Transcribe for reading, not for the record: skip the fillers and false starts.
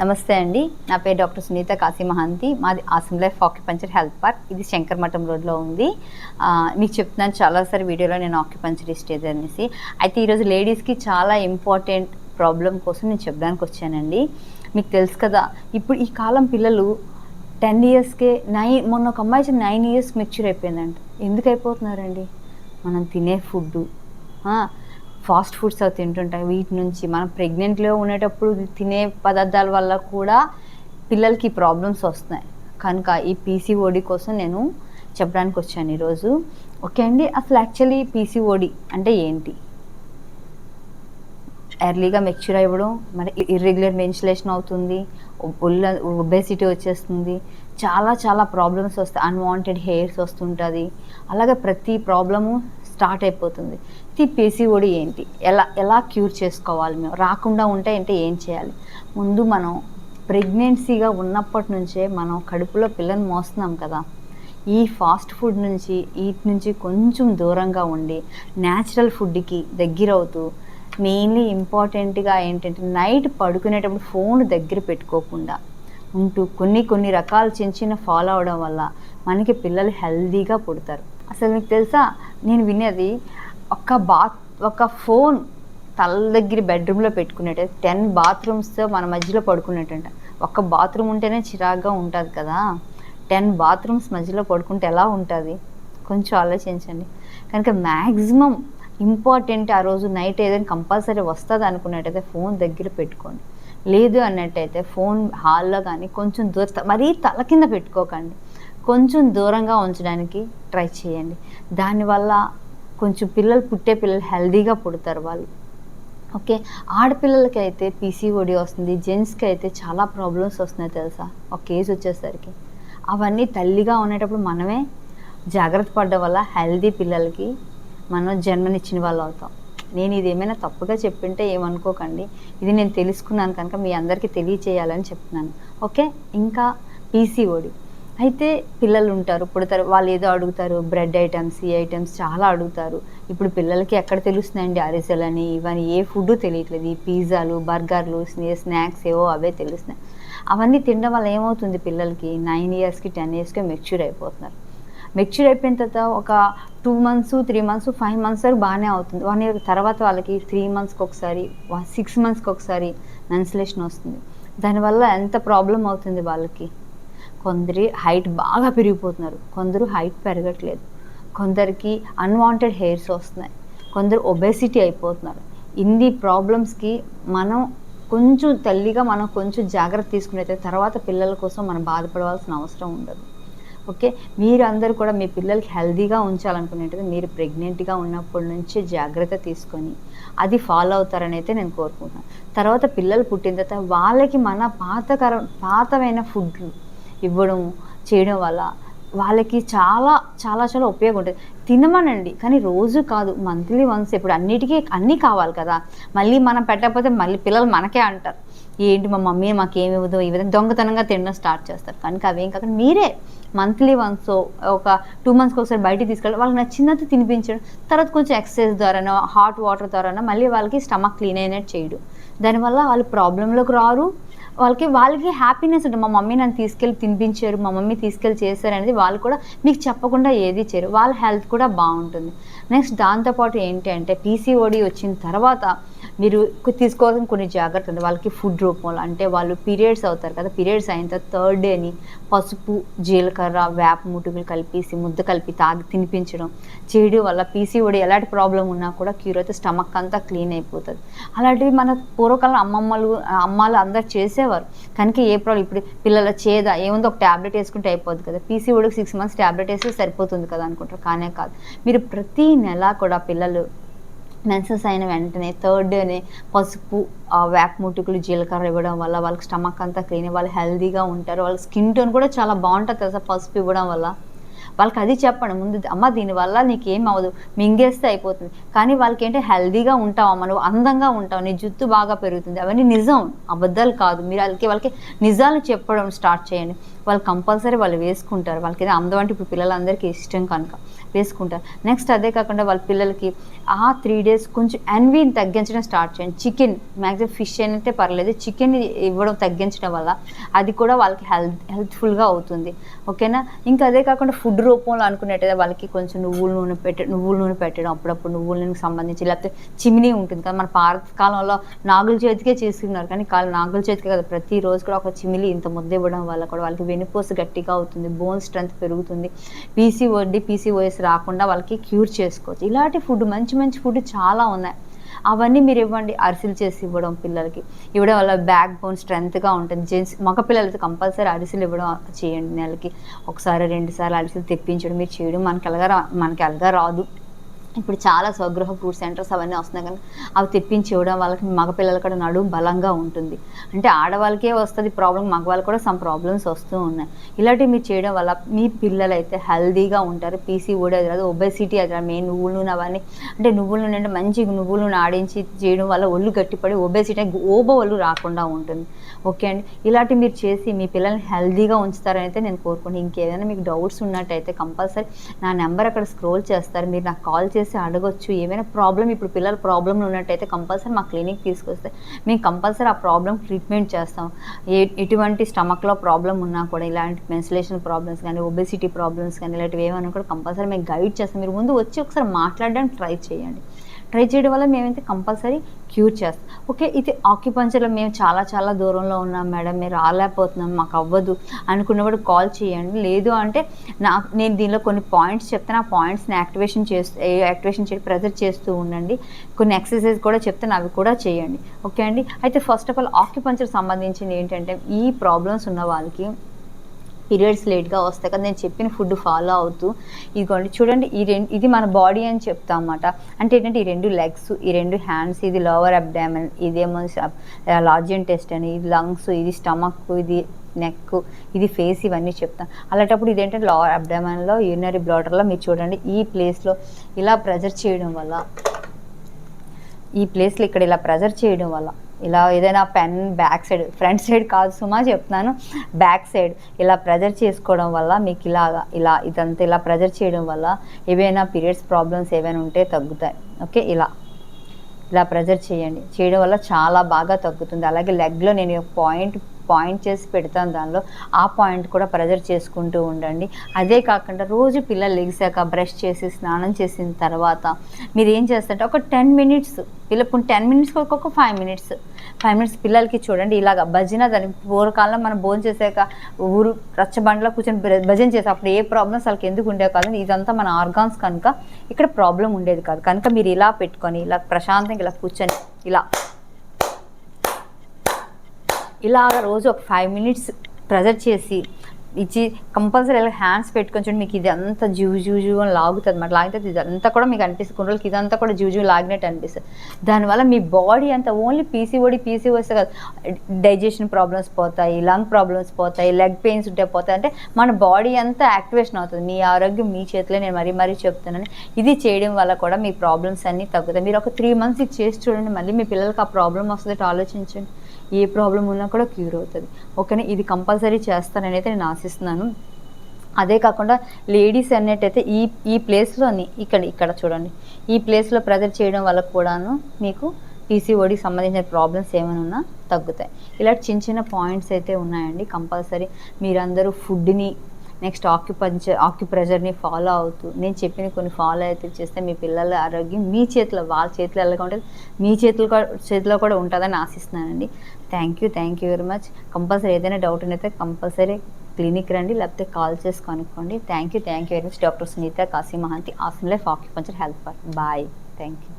నమస్తే అండి. నా పేరు డాక్టర్ సునీత కాశీ మహాంతి. మాది awesome life acupuncture health park. ఇది శంకరమఠం రోడ్‌లో ఉంది. మీకు చెప్తున్నాను చాలాసారి వీడియోలో నేను ఆక్యుపంచరిస్ట్ ఇది అనేసి. అయితే ఈరోజు లేడీస్‌కి చాలా ఇంపార్టెంట్ ప్రాబ్లమ్ కోసం నేను చెప్పడానికి వచ్చానండి. మీకు తెలుసు కదా, ఇప్పుడు ఈ కాలం పిల్లలు 10 ఇయర్స్‌కే మొన్న ఒక అమ్మాయి 9 ఇయర్స్‌కి మెచ్యూర్ అయిపోయిందంట. ఎందుకు అయిపోతున్నారండి? మనం తినే ఫుడ్డు. ఫాస్ట్ ఫుడ్స్ అవి తింటుంటాయి. వీటి నుంచి మనం ప్రెగ్నెంట్‌లో ఉండేటప్పుడు తినే పదార్థాల వల్ల కూడా పిల్లలకి ప్రాబ్లమ్స్ వస్తున్నాయి. కనుక ఈ పీసీఓడి కోసం నేను చెప్పడానికి వచ్చాను ఈరోజు. ఓకే అండి. అసలు యాక్చువల్లీ పీసీఓడి అంటే ఏంటి? ఎర్లీగా మెచ్యూర్ అవ్వడం, మరి ఇర్రెగ్యులర్ మెన్స్ట్రుయేషన్ అవుతుంది, ఒబెసిటీ వచ్చేస్తుంది, చాలా ప్రాబ్లమ్స్ వస్తాయి. అన్‌వాంటెడ్ హెయిర్స్ వస్తుంటుంది. అలాగే ప్రతి ప్రాబ్లము స్టార్ట్ అయిపోతుంది. ఈ పీసీఓడి ఏంటి? ఎలా క్యూర్ చేసుకోవాలి? మేము రాకుండా ఉంటే అంటే ఏం చేయాలి? ముందు మనం ప్రెగ్నెన్సీగా ఉన్నప్పటి నుంచే మనం కడుపులో పిల్లని మోస్తున్నాం కదా, ఈ ఫాస్ట్ ఫుడ్ నుంచి వీటి నుంచి కొంచెం దూరంగా ఉండి న్యాచురల్ ఫుడ్కి దగ్గరవుతూ, మెయిన్లీ ఇంపార్టెంట్గా ఏంటంటే నైట్ పడుకునేటప్పుడు ఫోన్ దగ్గర పెట్టుకోకుండా ఉంటూ కొన్ని రకాల చిన్న ఫాలో అవడం వల్ల మనకి పిల్లలు హెల్తీగా పుడతారు. అసలు మీకు తెలుసా, నేను వినేది ఒక ఫోన్ తల దగ్గర బెడ్రూమ్లో పెట్టుకునేటట్టు 10 బాత్రూమ్స్తో మన మధ్యలో పడుకునేటంట. ఒక్క బాత్రూమ్ ఉంటేనే చిరాగ్గా ఉంటుంది కదా, 10 బాత్రూమ్స్ మధ్యలో పడుకుంటే ఎలా ఉంటుంది? కొంచెం ఆలోచించండి. కనుక మ్యాక్సిమం ఇంపార్టెంట్ ఆ రోజు నైట్ ఏదైనా కంపల్సరీ వస్తుంది అనుకున్నట్టయితే ఫోన్ దగ్గర పెట్టుకోండి. లేదు అన్నట్టయితే ఫోన్ హాల్లో కానీ కొంచెం మరీ తల కింద పెట్టుకోకండి, కొంచెం దూరంగా ఉంచడానికి ట్రై చేయండి. దానివల్ల కొంచెం పుట్టే పిల్లలు హెల్తీగా పుడతారు వాళ్ళు. ఓకే. ఆడపిల్లలకి అయితే పీసీఓడి వస్తుంది, జెంట్స్కి అయితే చాలా ప్రాబ్లమ్స్ వస్తున్నాయి తెలుసా ఒక కేసు వచ్చేసరికి. అవన్నీ తల్లిగా ఉండేటప్పుడు మనమే జాగ్రత్త పడడం వల్ల హెల్తీ పిల్లలకి మనం జన్మనిచ్చిన వాళ్ళు అవుతాం. నేను ఇది ఏమైనా తప్పుగా చెప్పింటే ఏమనుకోకండి, ఇది నేను తెలుసుకున్నాను కనుక మీ అందరికీ తెలియచేయాలని చెప్తున్నాను. ఓకే. ఇంకా పీసీఓడి అయితే పిల్లలు ఉంటారు, పుడతారు, వాళ్ళు ఏదో అడుగుతారు, బ్రెడ్ ఐటమ్స్, ఈ ఐటమ్స్ చాలా అడుగుతారు. ఇప్పుడు పిల్లలకి ఎక్కడ తెలుస్తున్నాయండి అరిసెలని, ఇవన్నీ ఏ ఫుడ్ తెలియట్లేదు. ఈ పిజ్జాలు, బర్గర్లు, స్నాక్స్ ఏవో అవే తెలుస్తున్నాయి. అవన్నీ తినడం వల్ల ఏమవుతుంది, పిల్లలకి 9 ఇయర్స్కి 10 ఇయర్స్కి మెచ్యూర్ అయిపోతున్నారు. మెచ్యూర్ అయిపోయిన తర్వాత ఒక 2 మంత్స్, 3 మంత్స్, 5 మంత్స్ వరకు బాగానే అవుతుంది. 1 ఇయర్ తర్వాత వాళ్ళకి 3 మంత్స్కి ఒకసారి, 6 మంత్స్కి ఒకసారి మెన్స్ట్రుయేషన్ వస్తుంది. దానివల్ల ఎంత ప్రాబ్లం అవుతుంది వాళ్ళకి. కొందరి హైట్ బాగా పెరిగిపోతున్నారు, కొందరు హైట్ పెరగట్లేదు, కొందరికి అన్వాంటెడ్ హెయిర్స్ వస్తున్నాయి, కొందరు ఒబెసిటీ అయిపోతున్నారు. ఇన్ని ప్రాబ్లమ్స్కి మనం తల్లిగా మనం కొంచెం జాగ్రత్త తీసుకునే తర్వాత పిల్లల కోసం మనం బాధపడవలసిన అవసరం ఉండదు. ఓకే. మీరు అందరూ కూడా మీ పిల్లలకి హెల్తీగా ఉంచాలనుకునేది మీరు ప్రెగ్నెంట్గా ఉన్నప్పటి నుంచే జాగ్రత్త తీసుకొని అది ఫాలో అవుతారని అయితే నేను కోరుకుంటున్నాను. తర్వాత పిల్లలు పుట్టిన తర్వాత వాళ్ళకి మన పాతమైన ఫుడ్లు ఇవ్వడం చేయడం వల్ల వాళ్ళకి చాలా ఉపయోగం ఉంటుంది. తినమనండి, కానీ రోజు కాదు, మంత్లీ వన్స్. ఇప్పుడు అన్నీ కావాలి కదా, మళ్ళీ మనం పెట్టకపోతే మళ్ళీ పిల్లలు మనకే అంటారు, ఏంటి మా మమ్మీ మాకేమి ఇవ్వదు, ఈ విధంగా దొంగతనంగా తినడం స్టార్ట్ చేస్తారు. కనుక అవేం కాకుండా మీరే మంత్లీ వన్స్ ఒక 2 మంత్స్కి ఒకసారి బయటికి తీసుకెళ్ళి వాళ్ళకి నచ్చినంత తినిపించడం, తర్వాత కొంచెం ఎక్సర్సైజ్ ద్వారానో హాట్ వాటర్ ద్వారానో మళ్ళీ వాళ్ళకి స్టమక్ క్లీన్ అయినట్టు చేయడం. దానివల్ల వాళ్ళు ప్రాబ్లంలోకి రారు. వాళ్ళకి హ్యాపీనెస్ ఉంటుంది. మా మమ్మీ నన్ను తీసుకెళ్ళి తినిపించారు, మా మమ్మీ తీసుకెళ్ళి చేశారు అనేది వాళ్ళు కూడా మీకు చెప్పకుండా ఏది చేయరు. వాళ్ళ హెల్త్ కూడా బాగుంటుంది. నెక్స్ట్ దాంతోపాటు ఏంటి అంటే పీసీఓడి వచ్చిన తర్వాత మీరు తీసుకోవాల్సిన కొన్ని జాగ్రత్తలు. వాళ్ళకి ఫుడ్ రూపంలో అంటే వాళ్ళు పీరియడ్స్ అవుతారు కదా, పీరియడ్స్ అయిన తర్వాత 3rd డేని పసుపు, జీలకర్ర, వేప ముటుకులు కలిపేసి ముద్ద కలిపి తినిపించడం చేయడం వల్ల పీసీఓడి ఎలాంటి ప్రాబ్లం ఉన్నా కూడా క్యూర్ అయితే, స్టమక్ అంతా క్లీన్ అయిపోతుంది. అలాంటివి మన పూర్వకాలం అమ్మాలు అందరు చేసేవారు. కనుక ఏ ప్రాబ్లం ఇప్పుడు పిల్లల ఏముందో ఒక ట్యాబ్లెట్ వేసుకుంటే అయిపోద్ది కదా, పీసీఓడికి 6 మంత్స్ ట్యాబ్లెట్ వేస్తే సరిపోతుంది కదా అనుకుంటారు. కానే కాదు. మీరు ప్రతి నెల కూడా పిల్లలు మెన్సెస్ అయిన వెంటనే 3rd డేనే పసుపు, వేప ముటుకులు, జీలకర్ర ఇవ్వడం వల్ల వాళ్ళకి స్టమక్ అంతా క్లీన్, వాళ్ళు హెల్తీగా ఉంటారు. వాళ్ళ స్కిన్ టోన్ కూడా చాలా బాగుంటుంది తెలుసా పసుపు ఇవ్వడం వల్ల. వాళ్ళకి అది చెప్పండి ముందు, అమ్మ దీనివల్ల నీకేం అవ్వదు, మింగేస్తే అయిపోతుంది. కానీ వాళ్ళకి ఏంటంటే హెల్దీగా ఉంటావమ్మా, నువ్వు అందంగా ఉంటావు, నీ జుట్టు బాగా పెరుగుతుంది, అవన్నీ నిజం, అబద్ధాలు కాదు. మీరు వాళ్ళకి నిజాలు చెప్పడం స్టార్ట్ చేయండి. వాళ్ళు కంపల్సరీ వాళ్ళు వేసుకుంటారు. వాళ్ళకి ఏదో అందం అంటే ఇప్పుడు పిల్లలందరికీ ఇష్టం కనుక వేసుకుంటారు. నెక్స్ట్ అదే కాకుండా వాళ్ళ పిల్లలకి ఆ 3 days కొంచెం ఎన్వీని తగ్గించడం స్టార్ట్ చేయండి. చికెన్ మ్యాక్సిమం, ఫిష్ అయితే పర్లేదు, చికెన్ ఇవ్వడం తగ్గించడం వల్ల అది కూడా వాళ్ళకి హెల్త్ఫుల్గా అవుతుంది. ఓకేనా. ఇంకా అదే కాకుండా ఫుడ్ రూపంలో అనుకునేట్టయితే వాళ్ళకి కొంచెం నువ్వుల నూనె పెట్టడం అప్పుడప్పుడు, నువ్వుల నూనెకి సంబంధించి, లేకపోతే చిమినీ ఉంటుంది కదా, మన పాతకాలంలో నాగుల చేతికే చేసుకున్నారు, కానీ నాగుల చేతికే కదా, ప్రతిరోజు కూడా ఒక చిమిలి ఇంత ముద్ద ఇవ్వడం వల్ల కూడా వాళ్ళకి వెన్నుపూస గట్టిగా అవుతుంది, బోన్ స్ట్రెంత్ పెరుగుతుంది, పీసీఓఎస్ రాకుండా వాళ్ళకి క్యూర్ చేసుకోవచ్చు. ఇలాంటి ఫుడ్, మంచి మంచి ఫుడ్ చాలా ఉన్నాయి, అవన్నీ మీరు ఇవ్వండి. అరిసెలు చేసి ఇవ్వడం పిల్లలకి ఇవ్వడం వల్ల బ్యాక్ బోన్ స్ట్రెంత్గా ఉంటుంది. జెంట్స్ మగ పిల్లలతో కంపల్సరీ అరిసెలు ఇవ్వడం చేయండి. నెలకి 1-2 సార్లు అరిసెలు తెప్పించడం మీరు చేయడం. మనకి అలాగా రాదు. ఇప్పుడు చాలా స్వగృహ ఫుడ్ సెంటర్స్ అవన్నీ వస్తున్నాయి, కానీ అవి తెప్పించి ఇవ్వడం వాళ్ళకి, మగపిల్లలు కూడా నడుము బలంగా ఉంటుంది. అంటే ఆడవాళ్ళకే వస్తుంది ప్రాబ్లం, మగవాళ్ళకి కూడా సమ్ ప్రాబ్లమ్స్ వస్తూ ఉన్నాయి. ఇలాంటివి మీరు చేయడం వల్ల మీ పిల్లలు అయితే హెల్దీగా ఉంటారు. పీసీఓడి అది రాదు, ఒబెసిటీ అది రాదు. మెయిన్ నువ్వుల నూనె అవన్నీ, అంటే నువ్వుల నూనె అంటే మంచి నువ్వుల నూనె ఆడించి చేయడం వల్ల ఒళ్ళు గట్టిపడి ఒబెసిటీ ఒళ్ళు రాకుండా ఉంటుంది. ఓకే అండి. ఇలాంటివి మీరు చేసి మీ పిల్లల్ని హెల్దీగా ఉంచుతారని అయితే నేను కోరుకుంటున్నాను. ఇంకేదైనా మీకు డౌట్స్ ఉన్నట్టయితే కంపల్సరీ నా నెంబర్ అక్కడ స్క్రోల్ చేస్తారు, మీరు నాకు కాల్ చేసి అడగొచ్చు. ఏమైనా ప్రాబ్లం, ఇప్పుడు పిల్లల ప్రాబ్లంలు ఉన్నట్టయితే కంపల్సరీ మా క్లినిక్ తీసుకొస్తే మేము కంపల్సరీ ఆ ప్రాబ్లం ట్రీట్మెంట్ చేస్తాం. ఎటువంటి స్టమక్లో ప్రాబ్లం ఉన్నా కూడా, ఇలాంటి మెన్స్ట్రుయేషన్ ప్రాబ్లమ్స్ కానీ, ఒబెసిటీ ప్రాబ్లమ్స్ కానీ, ఇలాంటివి ఏమైనా కూడా కంపల్సరీ మేము గైడ్ చేస్తాం. మీరు ముందు వచ్చి ఒకసారి మాట్లాడడానికి ట్రై చేయండి. ట్రై చేయడం వల్ల మేమైతే కంపల్సరీ క్యూర్ చేస్తాం. ఓకే. ఇది ఆక్యుపంచర్లో మేము చాలా దూరంలో ఉన్నాం మేడం, మీరు రాలేకపోతున్నాం, మాకు అవ్వదు అనుకున్నప్పుడు కాల్ చేయండి. లేదు అంటే నేను దీనిలో కొన్ని పాయింట్స్ చెప్తాను, ఆ పాయింట్స్ని యాక్టివేషన్ చేసి ప్రెజర్ చేస్తూ ఉండండి. కొన్ని ఎక్సర్సైజ్ కూడా చెప్తాను, అవి కూడా చేయండి. ఓకే అండి. అయితే ఫస్ట్ ఆఫ్ ఆల్ ఆక్యుపంచర్ సంబంధించింది ఏంటంటే, ఈ ప్రాబ్లమ్స్ ఉన్న వాళ్ళకి పీరియడ్స్ లేట్గా వస్తాయి కదా, నేను చెప్పిన ఫుడ్ ఫాలో అవుతూ ఇదిగోండి చూడండి, ఇది మన బాడీ అని చెప్తాం అన్నమాట. అంటే ఏంటంటే ఈ 2 లెగ్స్, ఈ 2 హ్యాండ్స్, ఇది లోవర్ అబ్డామెన్, ఇదేమో లార్జ్ ఇంటెస్టైన్, ఇది లంగ్స్, ఇది స్టమక్, ఇది నెక్, ఇది ఫేస్, ఇవన్నీ చెప్తాను. అలాంటప్పుడు ఇదేంటంటే లోవర్ అబ్డామెన్లో, యూరినరీ బ్లాడర్లో మీరు చూడండి ఈ ప్లేస్లో ఇలా ప్రెజర్ చేయడం వల్ల, ఈ ప్లేస్లో ఇక్కడ ఇలా ప్రెజర్ చేయడం వల్ల, ఇలా ఏదైనా pen back side, front side కాదు సుమా చెప్తున్నాను, బ్యాక్ సైడ్ ఇలా ప్రెజర్ చేసుకోవడం వల్ల మీకు ఇలా ఇదంతా ఇలా ప్రెజర్ చేయడం వల్ల ఏవైనా పీరియడ్స్ ప్రాబ్లమ్స్ ఏవైనా ఉంటే తగ్గుతాయి. ఓకే. ఇలా ప్రెజర్ చేయడం వల్ల చాలా బాగా తగ్గుతుంది. అలాగే లెగ్లో నేను పాయింట్ చేసి పెడతాను, దానిలో ఆ పాయింట్ కూడా ప్రెజర్ చేసుకుంటూ ఉండండి. అదే కాకుండా రోజు పిల్లలు లెగిసాక బ్రష్ చేసి స్నానం చేసిన తర్వాత మీరు ఏం చేస్తారంటే ఒక 10 minutes, పిల్లలకు 10 minutes ఒక 5 minutes పిల్లలకి చూడండి ఇలాగ భజన, దాని పూర్వకాలంలో మనం భోజనం చేసాక ఊరు రచ్చబండలో కూర్చొని భజన చేసే అప్పుడు ఏ ప్రాబ్లమ్స్ వాళ్ళకి ఎందుకు ఉండేవి కాదు. ఇదంతా మన ఆర్గాన్స్ కనుక ఇక్కడ ప్రాబ్లం ఉండేది కాదు. కనుక మీరు ఇలా పెట్టుకొని ఇలా ప్రశాంతంగా ఇలా కూర్చొని ఇలాగ రోజు ఒక 5 minutes ప్రెజర్ చేసి ఇచ్చి కంపల్సరీ ఇలా హ్యాండ్స్ పెట్టుకొని చూడండి, మీకు ఇది అంతా జూ అని లాగుతుంది అన్నమాట. లాగితే ఇదంతా కూడా మీకు అనిపిస్తుంది, కొన్ని రోజులకి ఇదంతా కూడా జూ లాగినట్టు అనిపిస్తుంది. దానివల్ల మీ బాడీ అంతా ఓన్లీ పీసీఓఎస్ కాదు, డైజెషన్ ప్రాబ్లమ్స్ పోతాయి, లంగ్ ప్రాబ్లమ్స్ పోతాయి, లెగ్ పెయిన్స్ ఉంటే పోతాయి. అంటే మన బాడీ అంతా యాక్టివేషన్ అవుతుంది. మీ ఆరోగ్యం మీ చేతిలో, నేను మరీ చెప్తున్నాను. ఇది చేయడం వల్ల కూడా మీ ప్రాబ్లమ్స్ అన్నీ తగ్గుతాయి. మీరు ఒక 3 months ఇది చేసి చూడండి, మళ్ళీ మీ పిల్లలకి ఆ ప్రాబ్లం వస్తుందంటే ఆలోచించండి, ఏ ప్రాబ్లం ఉన్నా కూడా క్యూర్ అవుతుంది. ఓకేనా. ఇది చేస్తానని అయితే నేను ఆశిస్తున్నాను. అదే కాకుండా లేడీస్ అన్నట్టయితే ఈ ప్లేస్లోని ఇక్కడ చూడండి, ఈ ప్లేస్లో ప్రెజర్ చేయడం వల్ల కూడాను మీకు పీసీఓడికి సంబంధించిన ప్రాబ్లమ్స్ ఏమైనా ఉన్నా తగ్గుతాయి. ఇలాంటి చిన్న పాయింట్స్ అయితే ఉన్నాయండి. కంపల్సరీ మీరందరూ ఫుడ్ని, నెక్స్ట్ ఆక్యుప్రెషర్ని ఫాలో అవుతూ నేను చెప్పిన కొన్ని ఫాలో అయితే చేస్తే మీ పిల్లల ఆరోగ్యం మీ చేతిలో, వాళ్ళ చేతిలో ఎలాగా ఉంటుంది, మీ చేతిలో కూడా ఉంటుందని ఆశిస్తున్నానండి. Thank you very much. Compulsory ఏదైనా డౌట్ అయితే కంపల్సరీ క్లినిక్ రండి, లేకపోతే కాల్ చేసి కనుక్కోండి. Thank you very much. Doctor Sunitha Kashi Mahanti, awesome life acupuncture helper. Bye. Thank you.